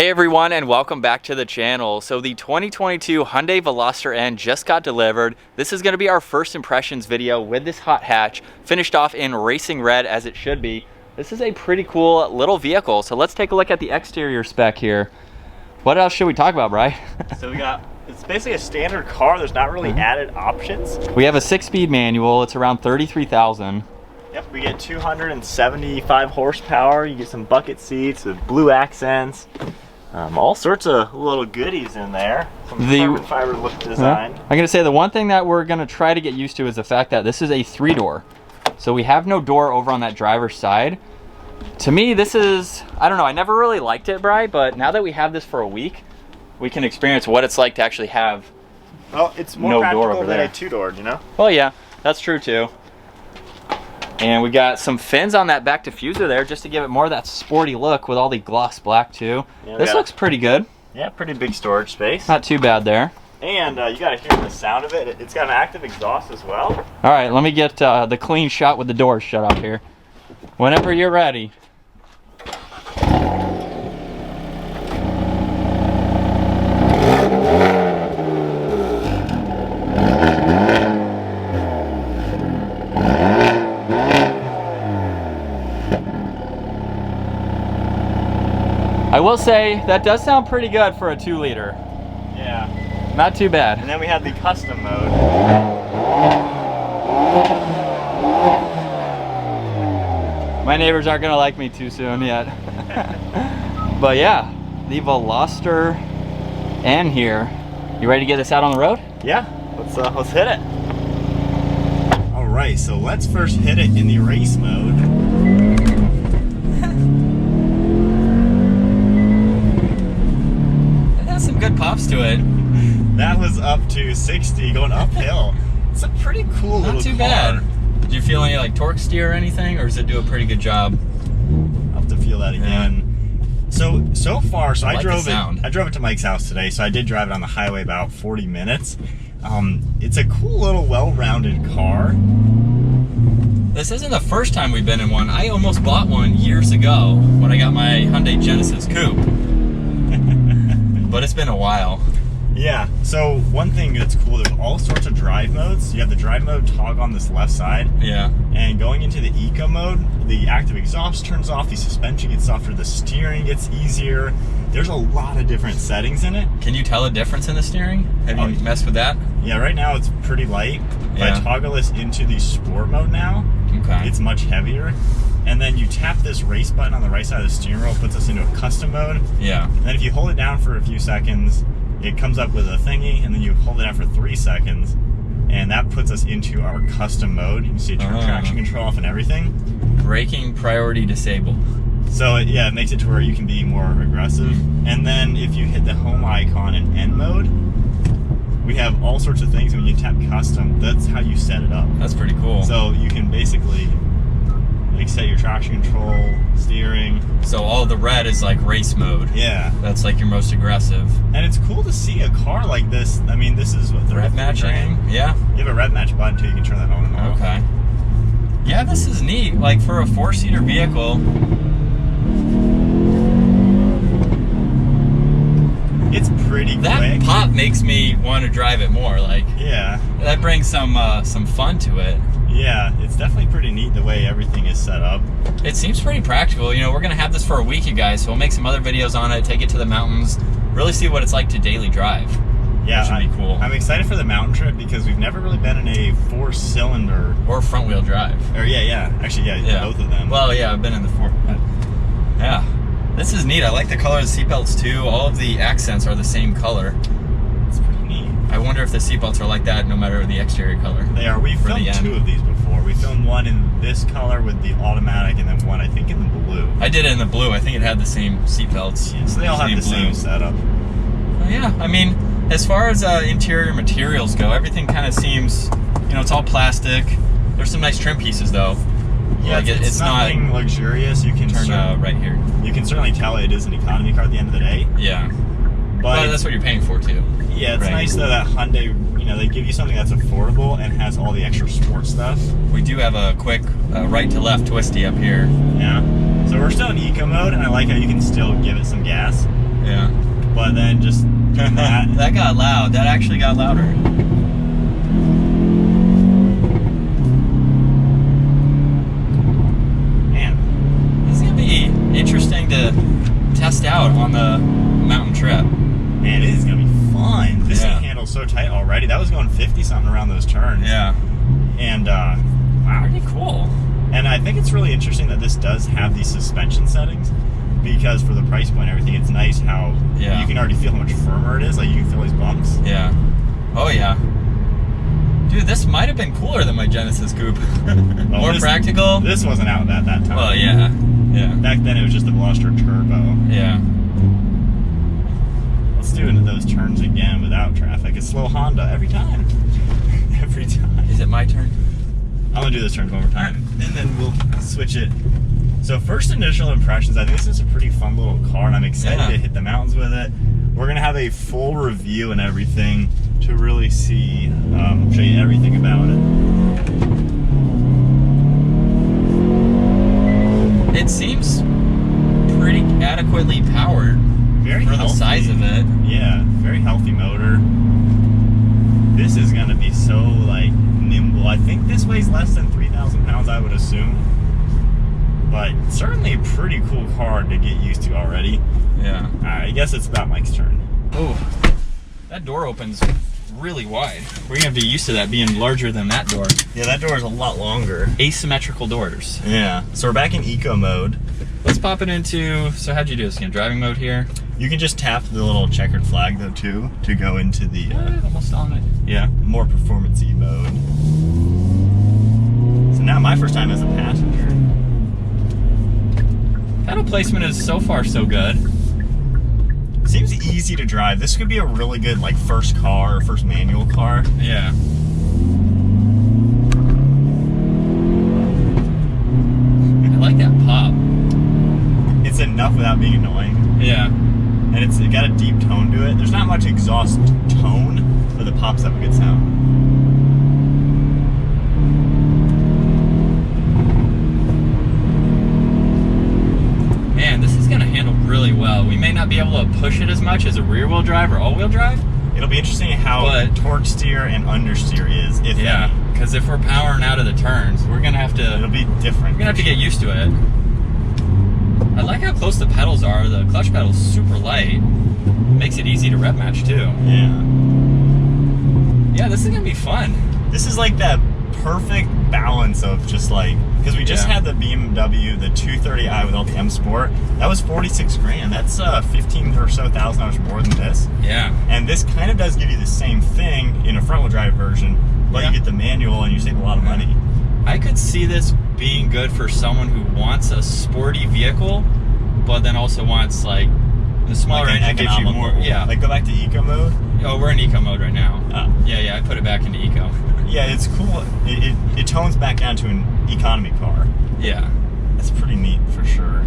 Hey everyone, and welcome back to the channel. So the 2022 Hyundai Veloster N just got delivered. This is going to be our first impressions video with this hot hatch, finished off in racing red as it should be. This is a pretty cool little vehicle. So let's take a look at the exterior spec here. What else should we talk about, Bri? So it's basically a standard car. There's not really added options. We have a 6-speed manual. It's around 33,000. Yep, we get 275 horsepower. You get some bucket seats with blue accents. All sorts of little goodies in there. Some carbon fiber look design. I'm going to say the one thing that we're going to try to get used to is the fact that this is a 3-door. So we have no door over on that driver's side. To me, this is, I don't know, I never really liked it, Bri, but now that we have this for a week, we can experience what it's like to actually have it's more no practical door over than there. a 2-door, you know? Well, yeah, that's true too. And we got some fins on that back diffuser there just to give it more of that sporty look with all the gloss black too. Yeah, this looks pretty good. Yeah, pretty big storage space. Not too bad there. And you gotta hear the sound of it. It's got an active exhaust as well. All right, let me get the clean shot with the doors shut up here. Whenever you're ready. I will say, that does sound pretty good for a 2-liter. Yeah. Not too bad. And then we have the custom mode. My neighbors aren't gonna like me too soon yet. But yeah, the Veloster N here. You ready to get this out on the road? Yeah, let's hit it. All right, so let's first hit it in the race mode. Some good pops to it. That was up to 60 going uphill. It's a pretty cool little car. Not too bad. Do you feel any like torque steer or anything, or does it do a pretty good job? I'll have to feel that again. Yeah. So far, I drove it. I drove it to Mike's house today, so I did drive it on the highway about 40 minutes. It's a cool little well-rounded car. This isn't the first time we've been in one. I almost bought one years ago when I got my Hyundai Genesis Coupe. But it's been a while. Yeah, so one thing that's cool, there's all sorts of drive modes. You have the drive mode toggle on this left side. Yeah. And going into the eco mode, the active exhaust turns off, the suspension gets softer, the steering gets easier. There's a lot of different settings in it. Can you tell a difference in the steering? Have you messed with that? Yeah, right now it's pretty light. If I toggle this into the sport mode now, it's much heavier. And then you tap this race button on the right side of the steering wheel, puts us into a custom mode. Yeah. And then if you hold it down for a few seconds, it comes up with a thingy, and then you hold it down for 3 seconds, and that puts us into our custom mode. You can see turn traction control off and everything. Braking priority disabled. So yeah, it makes it to where you can be more aggressive. And then if you hit the home icon in N mode, we have all sorts of things. When you tap custom, that's how you set it up. That's pretty cool. So you can basically set your traction control, steering. So all the red is like race mode. Yeah. That's like your most aggressive. And it's cool to see a car like this. I mean, this is what the red matching. Yeah. You have a red match button too. You can turn that on and off. Okay. Yeah, this is neat. Like for a 4-seater vehicle. It's pretty quick. That pop makes me want to drive it more. Like, yeah. That brings some fun to it. Yeah, it's definitely pretty neat the way everything is set up. It seems pretty practical. You know, we're going to have this for a week, you guys, so we'll make some other videos on it, take it to the mountains, really see what it's like to daily drive. Yeah, that should be cool. I'm excited for the mountain trip because we've never really been in a 4-cylinder. Or front-wheel drive. Or actually, both of them. Well, yeah, I've been in the 4. Yeah, this is neat. I like the color of the seatbelts too. All of the accents are the same color. It's pretty neat. I wonder if the seatbelts are like that no matter the exterior color. They are. We filmed 2 of these before. We filmed one in this color with the automatic, and then one I think in the blue. I did it in the blue. I think it had the same seatbelts. Yeah, so they all have the same setup. Yeah, I mean, as far as interior materials go, everything kind of seems, you know, it's all plastic. There's some nice trim pieces though. Yeah, like it's nothing not luxurious. You can turn right here. You can certainly tell it is an economy car at the end of the day. Yeah, but that's what you're paying for too. Yeah, it's nice though that Hyundai, you know, they give you something that's affordable and has all the extra sport stuff. We do have a quick right to left twisty up here. Yeah. So we're still in eco mode, and I like how you can still give it some gas. Yeah. But then just doing that. That got loud. That actually got louder. Man. This is going to be interesting to test out on the mountain trip. Man, it is going to be fun. This thing handles so tight already. That was going 50-something around those turns. Yeah. And, wow. Pretty cool. And I think it's really interesting that this does have these suspension settings, because for the price point and everything, it's nice how you can already feel how much firmer it is. Like, you can feel these bumps. Yeah. Oh, yeah. Dude, this might have been cooler than my Genesis Coupe. More practical. This wasn't out at that time. Well, yeah. Yeah. Back then, it was just the Veloster Turbo. Yeah. Let's do those turns again without traffic. It's slow Honda every time. Every time. Is it my turn? I'm gonna do this turn one more time, and then we'll switch it. So first initial impressions, I think this is a pretty fun little car, and I'm excited to hit the mountains with it. We're gonna have a full review and everything to really see, show you everything about it. It seems pretty adequately powered for the size of it. Yeah, very healthy motor. This is gonna be so like nimble. I think this weighs less than 3,000 pounds, I would assume. But certainly a pretty cool car to get used to already. Yeah. Alright, I guess it's about Mike's turn. Oh, that door opens really wide. We're gonna be used to that being larger than that door. Yeah, that door is a lot longer. Asymmetrical doors. Yeah. So we're back in eco mode. Let's pop it into, so how'd you do this again? Driving mode here? You can just tap the little checkered flag though too to go into the almost on it. Yeah, more performance-y mode. So now my first time as a passenger. Pedal placement is so far so good. Seems easy to drive. This could be a really good like first car or first manual car. Yeah. I like that pop. It's enough without being annoying. Yeah. And it got a deep tone to it. There's not much exhaust tone, but the pops have a good sound. Man, this is gonna handle really well. We may not be able to push it as much as a rear-wheel drive or all-wheel drive. It'll be interesting how torque steer and understeer is, if any. Because if we're powering out of the turns, we're gonna have to. It'll be different. We're gonna have to get used to it. I like how close the pedals are. The clutch pedal's super light. Makes it easy to rev match too. Yeah. Yeah, this is gonna be fun. This is like that perfect balance of just like, because we just had the BMW, the 230i with all the M Sport. That was 46 grand. That's 15 or so thousand dollars more than this. Yeah. And this kind of does give you the same thing in a front wheel drive version, but you get the manual and you save a lot of money. I could see this being good for someone who wants a sporty vehicle, but then also wants like the smaller engine gives you more. Yeah. Like go back to eco mode. Oh, we're in eco mode right now. Oh. Yeah, I put it back into eco. Yeah, it's cool. It tones back down to an economy car. Yeah. That's pretty neat for sure.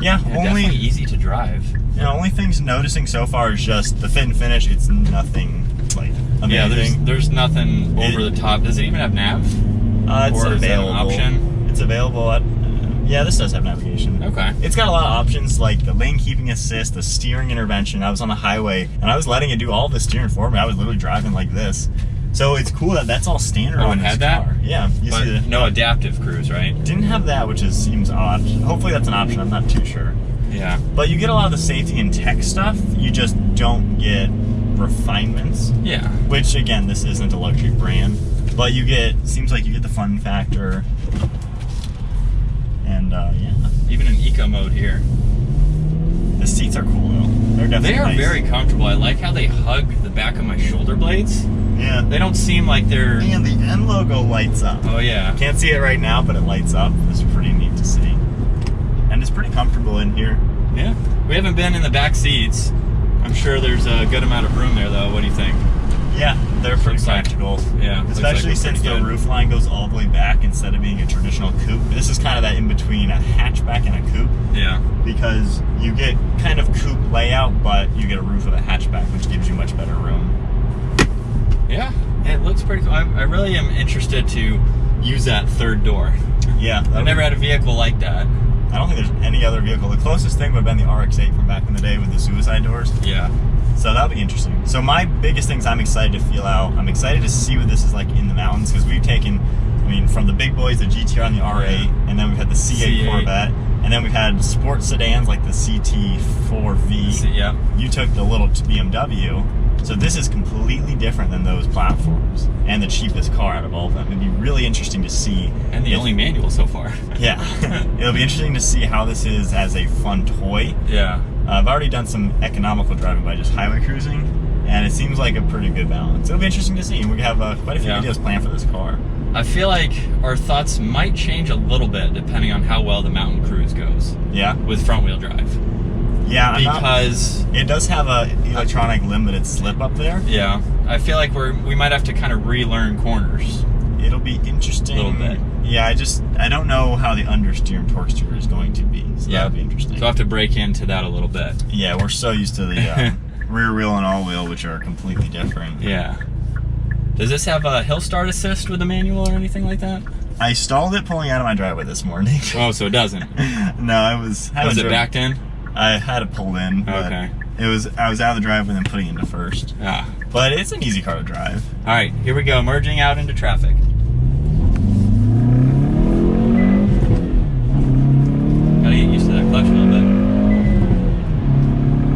Yeah, only definitely easy to drive. Yeah, only things noticing so far is just the fit and finish. It's nothing like amazing. Yeah, there's nothing over the top. Does it even have nav? It's or available. Is that an option? It's available at. Yeah, this does have navigation. Okay. It's got a lot of options like the lane keeping assist, the steering intervention. I was on the highway and I was letting it do all the steering for me. I was literally driving like this. So it's cool that that's all standard on this car. Yeah, you see the no adaptive cruise, right? Didn't have that, which seems odd. Hopefully that's an option. I'm not too sure. Yeah. But you get a lot of the safety and tech stuff. You just don't get refinements. Yeah. Which again, this isn't a luxury brand, but you get. Seems like you get the fun factor. And yeah. Even in eco mode here. The seats are cool though. They're definitely nice. Very comfortable. I like how they hug the back of my shoulder blades. Yeah. They don't seem like they're... And the N logo lights up. Oh yeah. Can't see it right now, but it lights up. It's pretty neat to see. And it's pretty comfortable in here. Yeah. We haven't been in the back seats. I'm sure there's a good amount of room there though. What do you think? Yeah, they're pretty practical. Yeah. Especially since the roof line goes all the way back instead of being a traditional coupe. This is kind of that in between a hatchback and a coupe. Yeah. Because you get kind of coupe layout, but you get a roof of a hatchback, which gives you much better room. Yeah, it looks pretty cool. I really am interested to use that third door. Yeah. I've never had a vehicle like that. I don't think there's any other vehicle. The closest thing would have been the RX-8 from back in the day with the suicide doors. Yeah. So that'll be interesting. So my biggest things I'm excited to feel out. I'm excited to see what this is like in the mountains, because we've taken, I mean, from the big boys, the GTR and the R8, and then we've had the C8 Corvette, and then we've had sports sedans like the CT4V. Yeah. You took the little BMW. So this is completely different than those platforms, and the cheapest car out of all of them. It'd be really interesting to see. And the only manual so far. Yeah. It'll be interesting to see how this is as a fun toy. Yeah. I've already done some economical driving by just highway cruising, and it seems like a pretty good balance. It'll be interesting to see. We have quite a few videos planned for this car. I feel like our thoughts might change a little bit depending on how well the mountain cruise goes. Yeah. With front wheel drive. Yeah, because it does have a electronic limited slip up there. Yeah, I feel like we might have to kind of relearn corners. It'll be interesting. A little bit. Yeah, I don't know how the understeer and torque steer is going to be. So that'll be interesting. So I'll have to break into that a little bit. Yeah, we're so used to the rear wheel and all wheel, which are completely different. Yeah. Does this have a hill start assist with the manual or anything like that? I stalled it pulling out of my driveway this morning. Oh, so it doesn't? No, it was. Was it backed in? I had it pulled in, but I was out of the driveway and then putting it into first. Ah. But it's an easy car to drive. All right, here we go, merging out into traffic. Gotta get used to that clutch a little bit.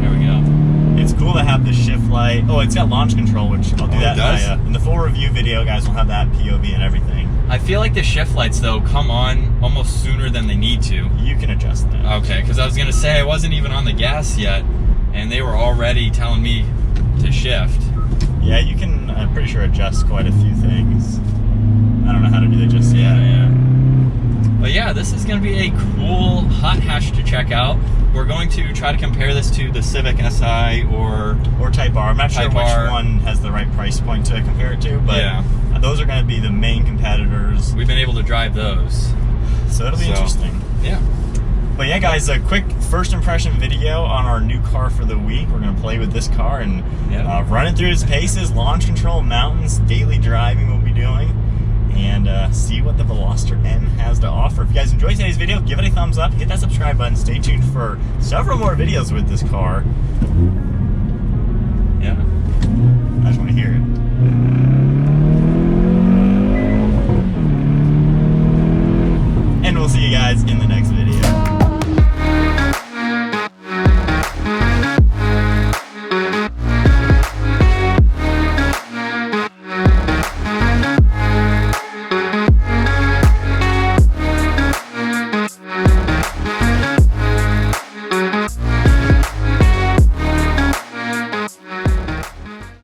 There we go. It's cool to have the shift light. Oh, it's got launch control, which I'll do that in the full review video, guys. We'll have that POV and everything. I feel like the shift lights, though, come on almost sooner than they need to. You can adjust that. Okay, because I was going to say I wasn't even on the gas yet, and they were already telling me to shift. Yeah, you can, I'm pretty sure, adjust quite a few things. I don't know how to do that just yet. Yeah. But yeah, this is going to be a cool hot hatch to check out. We're going to try to compare this to the Civic SI or Type R. I'm not sure which one has the right price point to compare it to, but those are going to be the main competitors. We've been able to drive those. So it'll be interesting. Yeah. But yeah, guys, a quick first impression video on our new car for the week. We're going to play with this car and run it through its paces, launch control, mountains, daily driving we'll be doing, and see what the Veloster N has to offer. If you guys enjoyed today's video, give it a thumbs up, hit that subscribe button, stay tuned for several more videos with this car. Yeah. I just want to hear it.